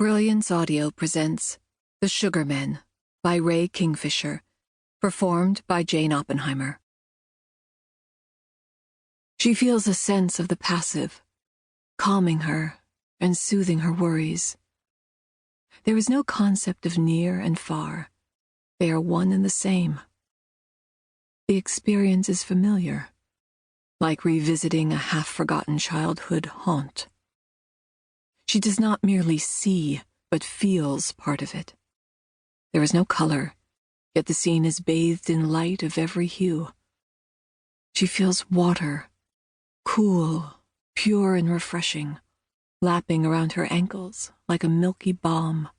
Brilliance Audio presents The Sugar Men by Ray Kingfisher, performed by Jane Oppenheimer. She feels a sense of the passive, calming her and soothing her worries. There is no concept of near and far. They are one and the same. The experience is familiar, like revisiting a half-forgotten childhood haunt. She does not merely see, but feels part of it. There is no color, yet the scene is bathed in light of every hue. She feels water, cool, pure and refreshing, lapping around her ankles like a milky balm.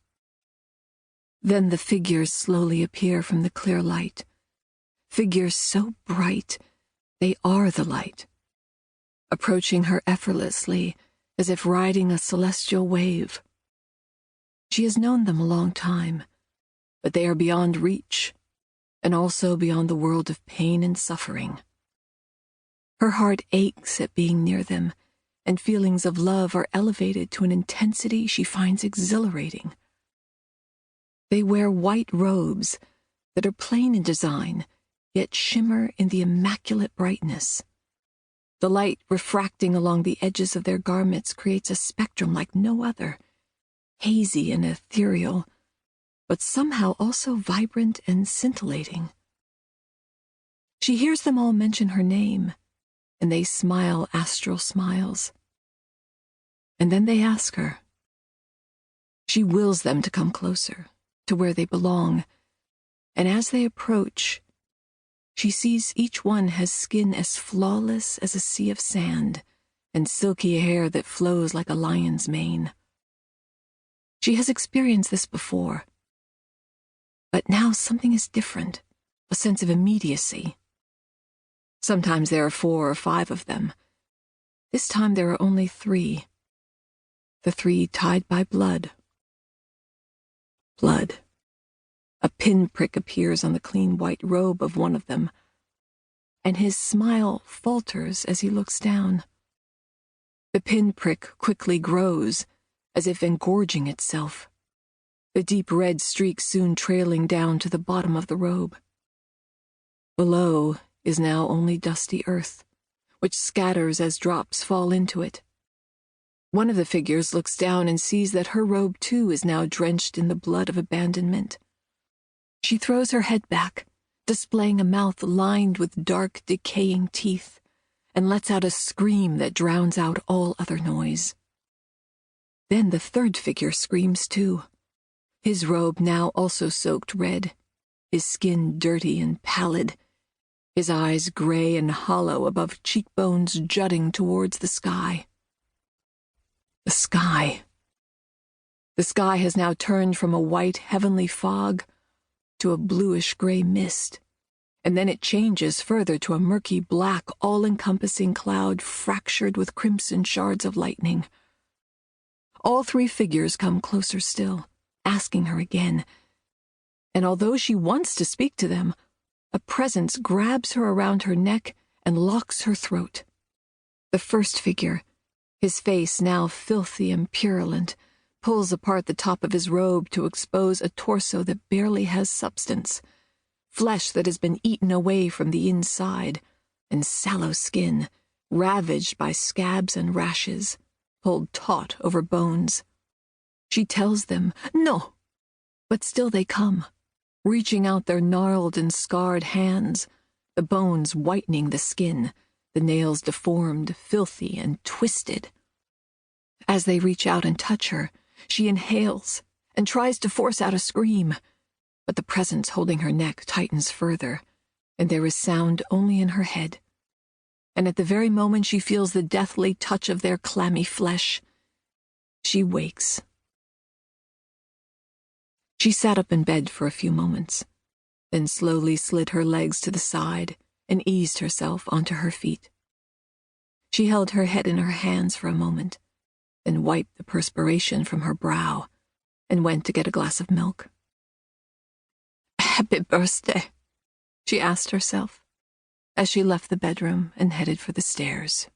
Then the figures slowly appear from the clear light, figures so bright they are the light, approaching her effortlessly as if riding a celestial wave. She has known them a long time, but they are beyond reach, and also beyond the world of pain and suffering. Her heart aches at being near them, and feelings of love are elevated to an intensity she finds exhilarating. They wear white robes that are plain in design, yet shimmer in the immaculate brightness. The light refracting along the edges of their garments creates a spectrum like no other, hazy and ethereal, but somehow also vibrant and scintillating. She hears them all mention her name, and they smile astral smiles. And then they ask her. She wills them to come closer, to where they belong, and as they approach, she sees each one has skin as flawless as a sea of sand and silky hair that flows like a lion's mane. She has experienced this before, but now something is different, a sense of immediacy. Sometimes there are 4 or 5 of them. This time there are only 3. The 3 tied by blood. Blood. A pinprick appears on the clean white robe of one of them, and his smile falters as he looks down. The pinprick quickly grows, as if engorging itself, the deep red streak soon trailing down to the bottom of the robe. Below is now only dusty earth, which scatters as drops fall into it. One of the figures looks down and sees that her robe too is now drenched in the blood of abandonment. She throws her head back, displaying a mouth lined with dark, decaying teeth, and lets out a scream that drowns out all other noise. Then the 3rd figure screams too, his robe now also soaked red, his skin dirty and pallid, his eyes gray and hollow above cheekbones jutting towards the sky. The sky. The sky has now turned from a white, heavenly fog to a bluish-gray mist, and then it changes further to a murky black, all-encompassing cloud fractured with crimson shards of lightning. All 3 figures come closer still, asking her again, and although she wants to speak to them, a presence grabs her around her neck and locks her throat. The 1st figure, his face now filthy and purulent, pulls apart the top of his robe to expose a torso that barely has substance, flesh that has been eaten away from the inside, and sallow skin, ravaged by scabs and rashes, pulled taut over bones. She tells them, no, but still they come, reaching out their gnarled and scarred hands, the bones whitening the skin, the nails deformed, filthy, and twisted. As they reach out and touch her, she inhales and tries to force out a scream, but the presence holding her neck tightens further, and there is sound only in her head. And at the very moment she feels the deathly touch of their clammy flesh, she wakes. She sat up in bed for a few moments, then slowly slid her legs to the side and eased herself onto her feet. She held her head in her hands for a moment, then wiped the perspiration from her brow, and went to get a glass of milk. "Happy birthday," she asked herself, as she left the bedroom and headed for the stairs.